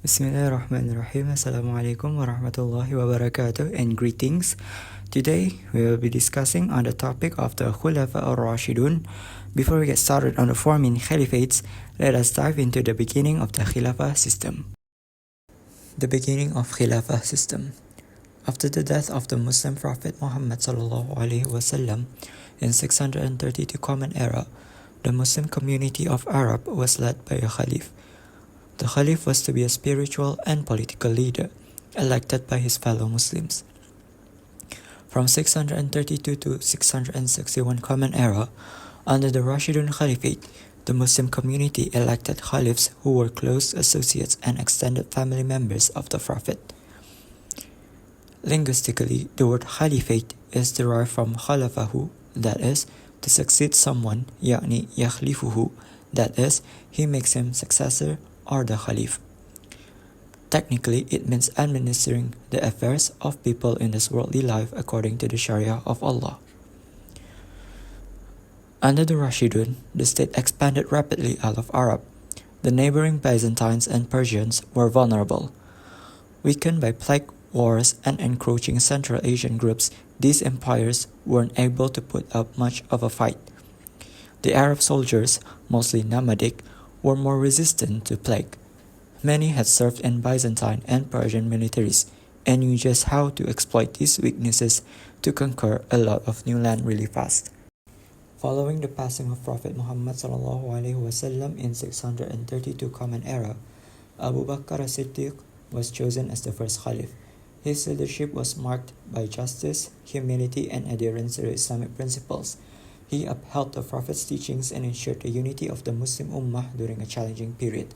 Bismillahirrahmanirrahim. Assalamualaikum warahmatullahi wabarakatuh and greetings. Today we will be discussing on the topic of the Khilafah or Rashidun. Before we get started on the forming caliphates, let us dive into the beginning of the Khilafah system. The beginning of Khilafah system. After the death of the Muslim Prophet Muhammad sallallahu alaihi wasallam in 632 Common Era, the Muslim community of Arab was led by a Khalif. The Caliph was to be a spiritual and political leader, elected by his fellow Muslims. From 632 to 661 Common Era, under the Rashidun Caliphate, the Muslim community elected Caliphs who were close associates and extended family members of the Prophet. Linguistically, the word Caliphate is derived from Khalafahu, that is, to succeed someone, يعني يخلفه, that is, he makes him successor, or the Khalif. Technically, it means administering the affairs of people in this worldly life according to the Sharia of Allah. Under the Rashidun, the state expanded rapidly out of Arab. The neighboring Byzantines and Persians were vulnerable. Weakened by plague wars and encroaching Central Asian groups, these empires weren't able to put up much of a fight. The Arab soldiers, mostly nomadic, were more resistant to plague. Many had served in Byzantine and Persian militaries and knew just how to exploit these weaknesses to conquer a lot of new land really fast. Following the passing of Prophet Muhammad ﷺ in 632 Common Era, Abu Bakr as-Siddiq was chosen as the first Caliph. His leadership was marked by justice, humility, and adherence to Islamic principles. He upheld the Prophet's teachings and ensured the unity of the Muslim Ummah during a challenging period.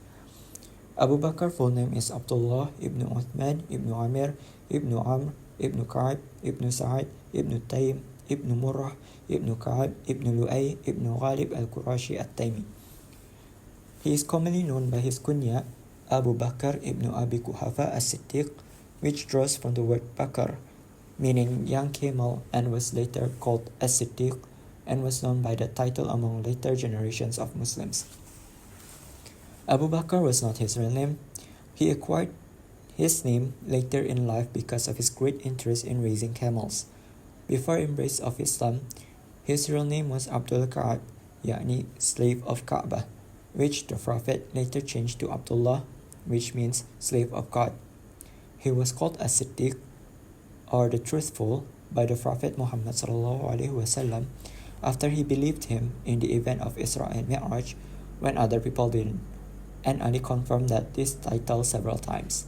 Abu Bakr's full name is Abdullah ibn Uthman ibn Ameer ibn Amr ibn Ka'b ibn Sa'id ibn Taym ibn Murrah ibn Ka'b ibn Lu'ay ibn Ghalib al-Qurashi at-Taymi. He is commonly known by his kunya Abu Bakr ibn Abi Quhafa as-Siddiq, which draws from the word Bakr, meaning young camel, and was later called as-Siddiq, and was known by the title among later generations of Muslims. Abu Bakr was not his real name. He acquired his name later in life because of his great interest in raising camels. Before embrace of Islam, his real name was Abdul Ka'b, yani slave of Kaaba, which the Prophet later changed to Abdullah, which means slave of God. He was called as-Siddiq, or the truthful, by the Prophet Muhammad ﷺ after he believed him in the event of Isra and Mi'raj when other people didn't, and only confirmed that this title several times.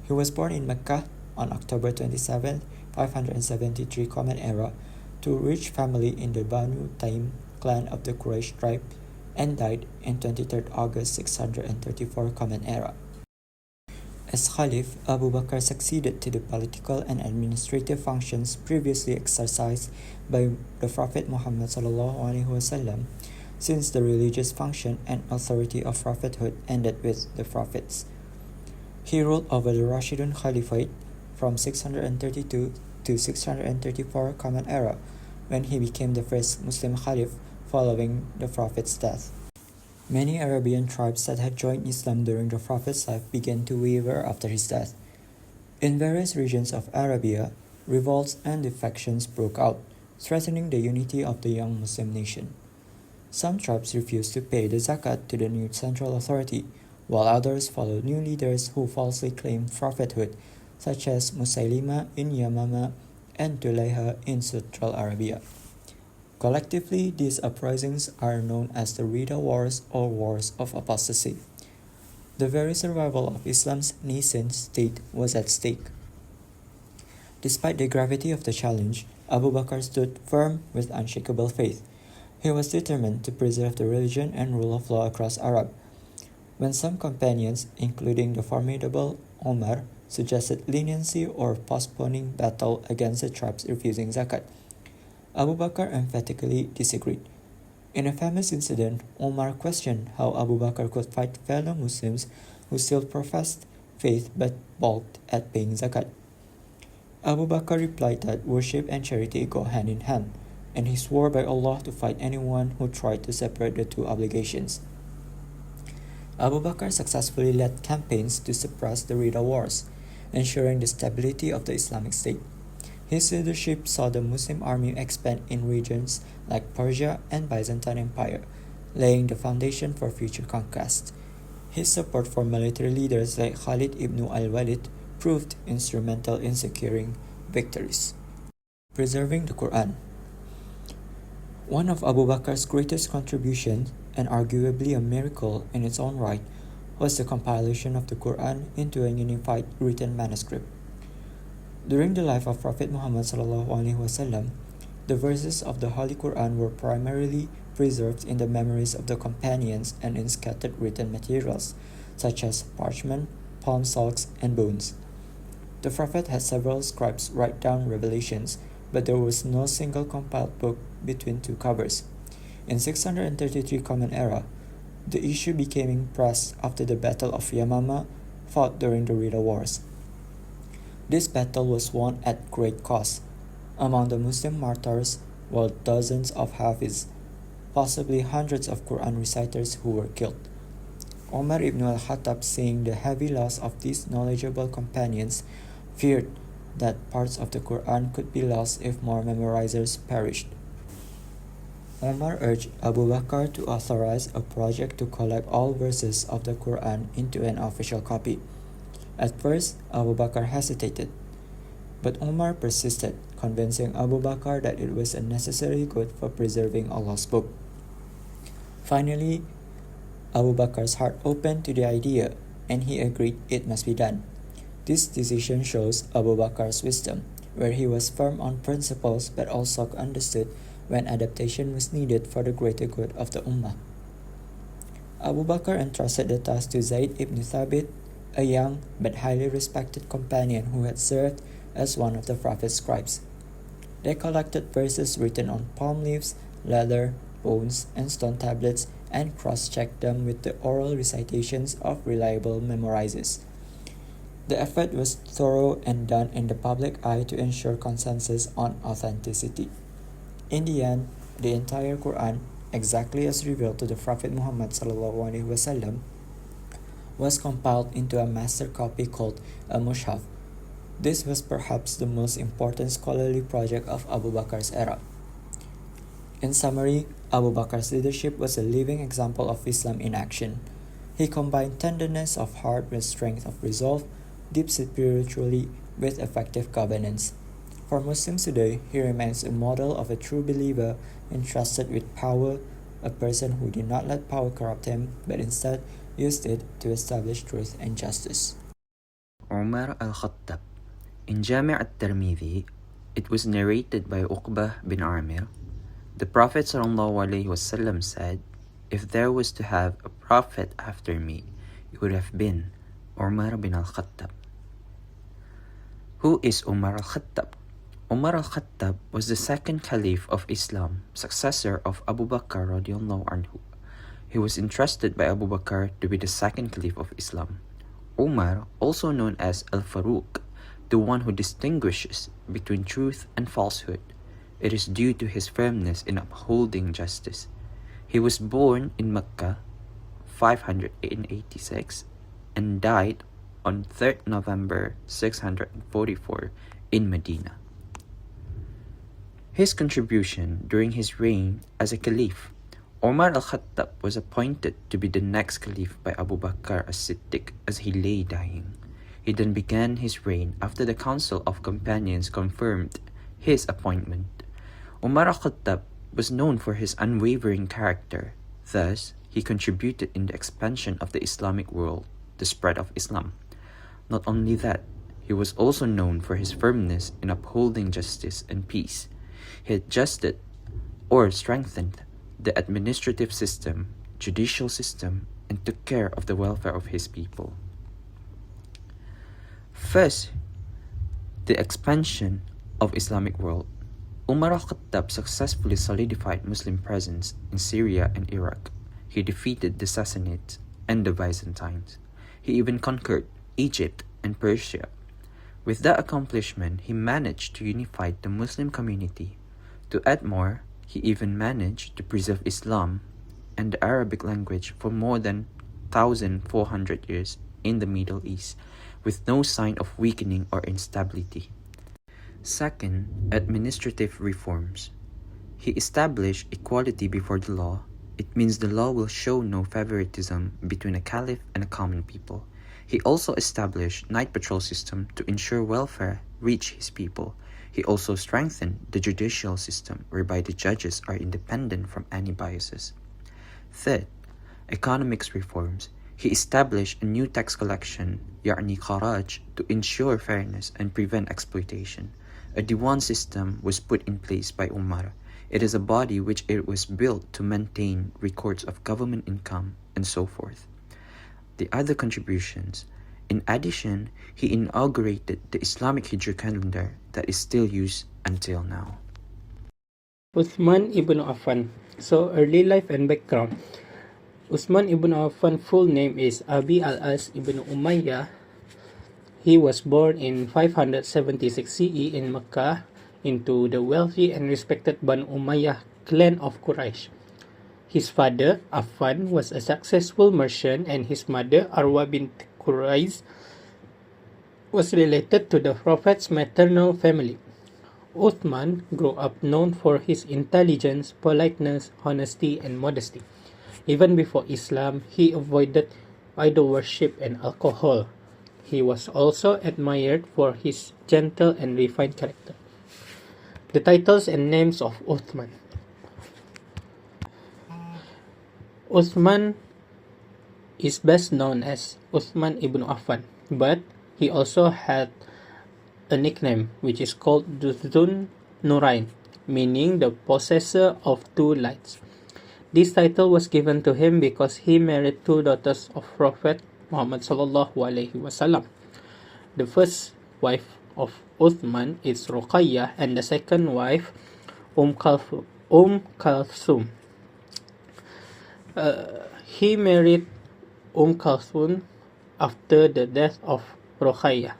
He was born in Mecca on October 27, 573 Common Era, to a rich family in the Banu Taym clan of the Quraysh tribe, and died in 23rd August 634 Common Era. As Khalif, Abu Bakr succeeded to the political and administrative functions previously exercised by the Prophet Muhammad ﷺ, since the religious function and authority of prophethood ended with the prophets. He ruled over the Rashidun Caliphate from 632 to 634 Common Era, when he became the first Muslim Caliph following the Prophet's death. Many Arabian tribes that had joined Islam during the Prophet's life began to waver after his death. In various regions of Arabia, revolts and defections broke out, threatening the unity of the young Muslim nation. Some tribes refused to pay the zakat to the new central authority, while others followed new leaders who falsely claimed prophethood, such as Musaylima in Yamama and Tulayha in Central Arabia. Collectively, these uprisings are known as the Rida Wars or Wars of Apostasy. The very survival of Islam's nascent state was at stake. Despite the gravity of the challenge, Abu Bakr stood firm with unshakable faith. He was determined to preserve the religion and rule of law across Arab. When some companions, including the formidable Omar, suggested leniency or postponing battle against the tribes refusing zakat, Abu Bakr emphatically disagreed. In a famous incident, Omar questioned how Abu Bakr could fight fellow Muslims who still professed faith but balked at paying zakat. Abu Bakr replied that worship and charity go hand in hand, and he swore by Allah to fight anyone who tried to separate the two obligations. Abu Bakr successfully led campaigns to suppress the Rida Wars, ensuring the stability of the Islamic State. His leadership saw the Muslim army expand in regions like Persia and Byzantine Empire, laying the foundation for future conquest. His support for military leaders like Khalid ibn al-Walid proved instrumental in securing victories. Preserving the Quran. One of Abu Bakr's greatest contributions, and arguably a miracle in its own right, was the compilation of the Quran into a unified written manuscript. During the life of Prophet Muhammad ﷺ, the verses of the Holy Quran were primarily preserved in the memories of the companions and in scattered written materials, such as parchment, palm stalks, and bones. The Prophet had several scribes write down revelations, but there was no single compiled book between two covers. In 633 Common Era, the issue became pressed after the Battle of Yamama fought during the Rida Wars. This battle was won at great cost. Among the Muslim martyrs were dozens of Hafiz, possibly hundreds of Quran reciters who were killed. Umar ibn al-Khattab, seeing the heavy loss of these knowledgeable companions, feared that parts of the Quran could be lost if more memorizers perished. Umar urged Abu Bakr to authorize a project to collect all verses of the Quran into an official copy. At first, Abu Bakr hesitated, but Umar persisted, convincing Abu Bakr that it was a necessary good for preserving Allah's book. Finally, Abu Bakr's heart opened to the idea, and he agreed it must be done. This decision shows Abu Bakr's wisdom, where he was firm on principles but also understood when adaptation was needed for the greater good of the Ummah. Abu Bakr entrusted the task to Zayd ibn Thabit, a young but highly respected companion who had served as one of the Prophet's scribes. They collected verses written on palm leaves, leather, bones, and stone tablets and cross-checked them with the oral recitations of reliable memorizers. The effort was thorough and done in the public eye to ensure consensus on authenticity. In the end, the entire Quran, exactly as revealed to the Prophet Muhammad ﷺ, was compiled into a master copy called a Mushaf. This was perhaps the most important scholarly project of Abu Bakr's era. In summary, Abu Bakr's leadership was a living example of Islam in action. He combined tenderness of heart with strength of resolve, deep spiritually with effective governance. For Muslims today, he remains a model of a true believer entrusted with power, a person who did not let power corrupt him, but instead used it to establish truth and justice. Umar al-Khattab. In Jami' al-Tirmidhi, it was narrated by Uqbah bin Ameer. The Prophet ﷺ said, "If there was to have a prophet after me, it would have been Umar bin al-Khattab." Who is Umar al-Khattab? Umar al-Khattab was the second Caliph of Islam, successor of Abu Bakr radiallahu anhu. He was entrusted by Abu Bakr to be the second Caliph of Islam. Umar, also known as Al-Faruq, the one who distinguishes between truth and falsehood. It is due to his firmness in upholding justice. He was born in Mecca 586 and died on 3rd November 644 in Medina. His contribution during his reign as a Caliph. Umar al-Khattab was appointed to be the next Caliph by Abu Bakr as-Siddiq as he lay dying. He then began his reign after the Council of Companions confirmed his appointment. Umar al-Khattab was known for his unwavering character. Thus, he contributed in the expansion of the Islamic world, the spread of Islam. Not only that, he was also known for his firmness in upholding justice and peace. He adjusted or strengthened the administrative system, judicial system, and took care of the welfare of his people. First, the expansion of Islamic world. Umar al-Khattab successfully solidified Muslim presence in Syria and Iraq. He defeated the Sassanids and the Byzantines. He even conquered Egypt and Persia. With that accomplishment, he managed to unify the Muslim community. To add more, he even managed to preserve Islam and the Arabic language for more than 1,400 years in the Middle East, with no sign of weakening or instability. Second, administrative reforms. He established equality before the law. It means the law will show no favoritism between a caliph and a common people. He also established night patrol system to ensure welfare reach his people. He also strengthened the judicial system whereby the judges are independent from any biases. Third, economics reforms. He established a new tax collection, يعني kharaj, to ensure fairness and prevent exploitation. A diwan system was put in place by Umar. It is a body which it was built to maintain records of government income and so forth. The other contributions. In addition, he inaugurated the Islamic Hijra calendar that is still used until now. Uthman ibn Affan. So, early life and background. Uthman ibn Affan full name is Abi al-As ibn Umayyah. He was born in 576 CE in Mecca into the wealthy and respected Banu Umayyah clan of Quraysh. His father, Affan, was a successful merchant, and his mother, Arwa bint Quraysh, was related to the Prophet's maternal family. Uthman grew up known for his intelligence, politeness, honesty, and modesty. Even before Islam, he avoided idol worship and alcohol. He was also admired for his gentle and refined character. The titles and names of Uthman. Uthman is best known as Uthman ibn Affan, but he also had a nickname which is called Dhun Nurain, meaning the possessor of two lights. This title was given to him because he married two daughters of Prophet Muhammad sallallahu alaihi wasallam. The first wife of Uthman is Ruqayyah, and the second wife Kalthum. He married Kalthum after the death of Ruqayyah.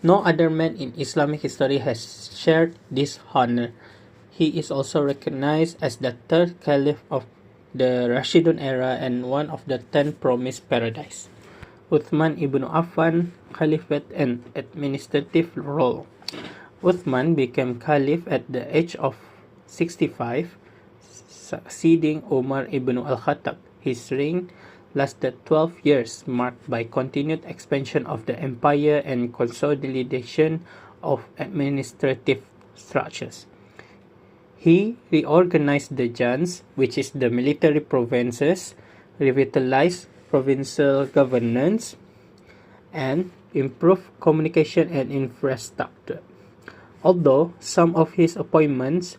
No other man in Islamic history has shared this honor. He is also recognized as the third caliph of the Rashidun era and one of the 10 promised paradise. Uthman ibn Affan, Caliphate and administrative role. Uthman became caliph at the age of 65, succeeding Umar ibn al-Khattab. His reign lasted 12 years, marked by continued expansion of the empire and consolidation of administrative structures. He reorganized the Jans, which is the military provinces, revitalized provincial governance, and improved communication and infrastructure. Although some of his appointments,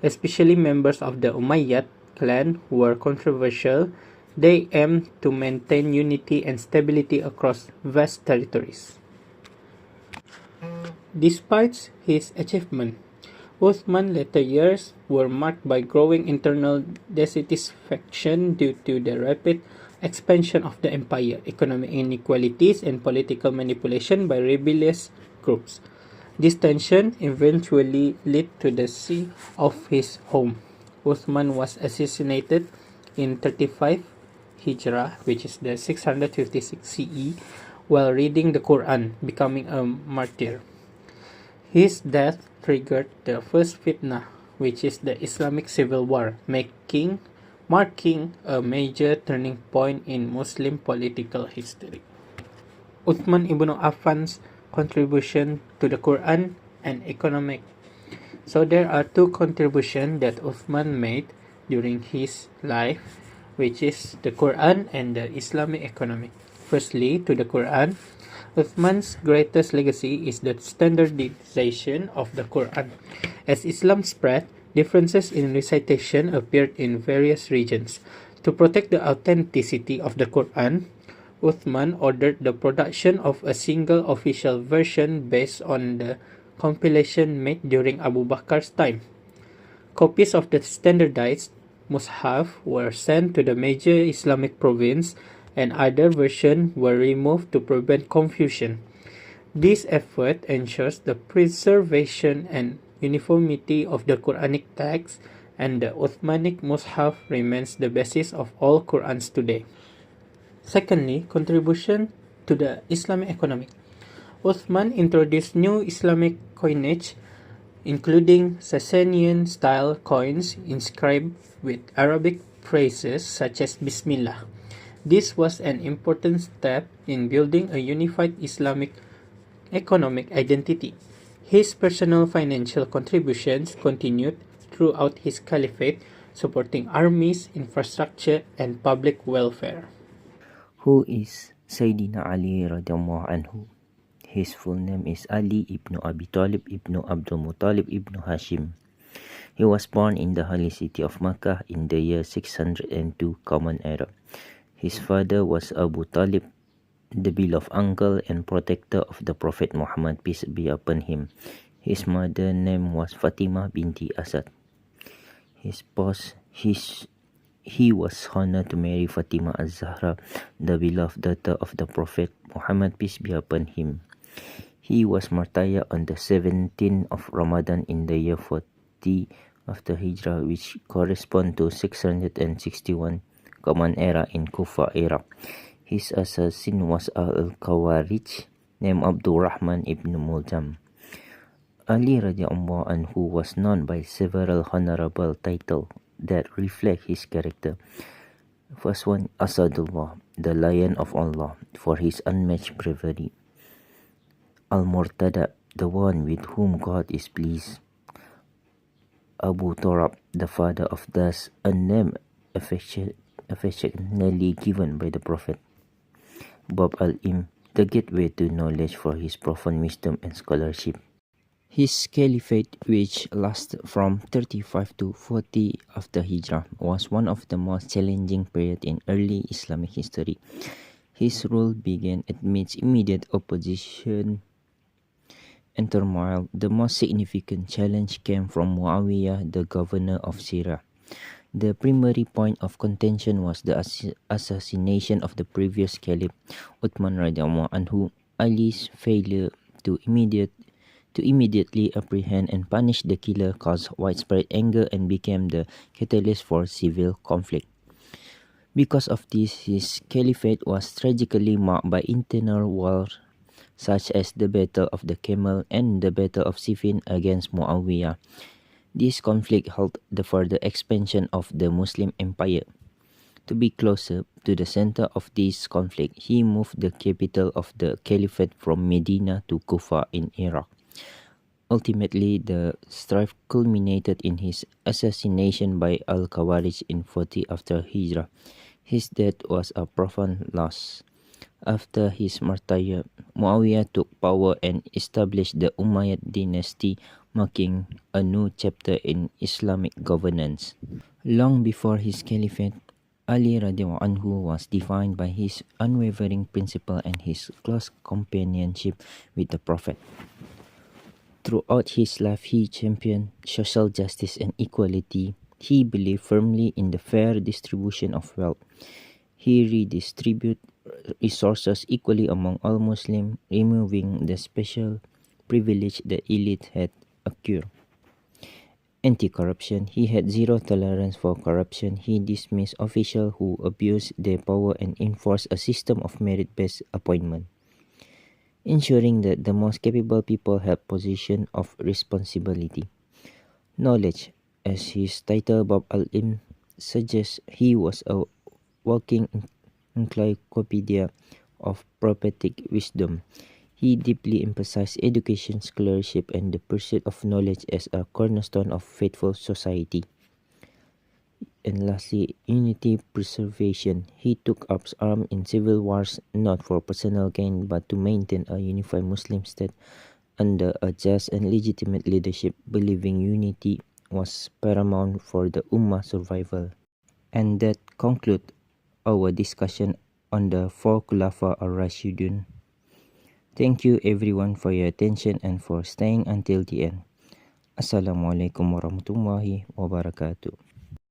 especially members of the Umayyad clan, were controversial, they aimed to maintain unity and stability across vast territories. Despite his achievement, Uthman's later years were marked by growing internal dissatisfaction due to the rapid expansion of the empire, economic inequalities, and political manipulation by rebellious groups. This tension eventually led to the siege of his home. Uthman was assassinated in 35 Hijrah, which is the 656 CE, while reading the Quran, becoming a martyr. His death triggered the first fitna, which is the Islamic Civil War, marking a major turning point in Muslim political history. Uthman ibn Affan's contribution to the Quran and economic. So there are two contributions that Uthman made during his life, which is the Quran and the Islamic economy. Firstly, to the Quran, Uthman's greatest legacy is the standardization of the Quran. As Islam spread, differences in recitation appeared in various regions. To protect the authenticity of the Quran, Uthman ordered the production of a single official version based on the compilation made during Abu Bakr's time. Copies of the standardized Mus'haf were sent to the major Islamic province, and other versions were removed to prevent confusion. This effort ensures the preservation and uniformity of the Quranic text, and the Uthmanic Mus'haf remains the basis of all Qurans today. Secondly, contribution to the Islamic economy. Uthman introduced new Islamic coinage, including Sasanian-style coins inscribed with Arabic phrases such as Bismillah. This was an important step in building a unified Islamic economic identity. His personal financial contributions continued throughout his caliphate, supporting armies, infrastructure, and public welfare. Who is Sayyidina Ali radiallahu anhu? His full name is Ali ibn Abi Talib ibn Abdul Muttalib ibn Hashim. He was born in the holy city of Makkah in the year 602 Common Era. His father was Abu Talib, the beloved uncle and protector of the Prophet Muhammad, peace be upon him. His mother's name was Fatima binti Asad. He was honored to marry Fatima az-Zahra, the beloved daughter of the Prophet Muhammad, peace be upon him. He was martyred on the 17th of Ramadan in the year 40 after Hijrah, which corresponds to 661 Common Era in Kufa, Iraq. His assassin was al-Khawarij named Abdul Rahman ibn Muljam. Ali radiallahu anhu was known by several honorable titles that reflect his character. First one, Asadullah, the Lion of Allah, for his unmatched bravery. Al-Murtada, the one with whom God is pleased. Abu Turab, the father of those unnamed affectionately given by the Prophet. Bab al-Ilm, the gateway to knowledge for his profound wisdom and scholarship. His caliphate, which lasted from 35 to 40 after Hijrah, was one of the most challenging periods in early Islamic history. His rule began amidst immediate opposition and turmoil. The most significant challenge came from Muawiyah, the governor of Syria. The primary point of contention was the assassination of the previous caliph, Uthman radiallahu anhu. Ali's failure to immediately apprehend and punish the killer caused widespread anger and became the catalyst for civil conflict. Because of this, his caliphate was tragically marked by internal wars such as the Battle of the Camel and the Battle of Siffin against Muawiyah. This conflict halted the further expansion of the Muslim Empire. To be closer to the center of this conflict, he moved the capital of the caliphate from Medina to Kufa in Iraq. Ultimately, the strife culminated in his assassination by al-Khawarij in 40 after Hijrah. His death was a profound loss. After his martyrdom, Muawiyah took power and established the Umayyad dynasty, marking a new chapter in Islamic governance. Long before his caliphate, Ali radiallahu anhu was defined by his unwavering principle and his close companionship with the Prophet. Throughout his life, he championed social justice and equality. He believed firmly in the fair distribution of wealth. He redistributed resources equally among all Muslims, removing the special privilege the elite had acquired. Anti-corruption. He had zero tolerance for corruption. He dismissed officials who abused their power and enforced a system of merit-based appointment, ensuring that the most capable people held positions of responsibility. Knowledge. As his title Bab al-Ilm suggests, he was a walking encyclopedia of prophetic wisdom. He deeply emphasized education, scholarship, and the pursuit of knowledge as a cornerstone of faithful society. And lastly, unity preservation. He took up arms in civil wars not for personal gain but to maintain a unified Muslim state under a just and legitimate leadership, believing unity was paramount for the Ummah survival. And that concludes our discussion on the four Khilafah al-Rashidun. Thank you everyone for your attention and for staying until the end. Assalamualaikum warahmatullahi wabarakatuh.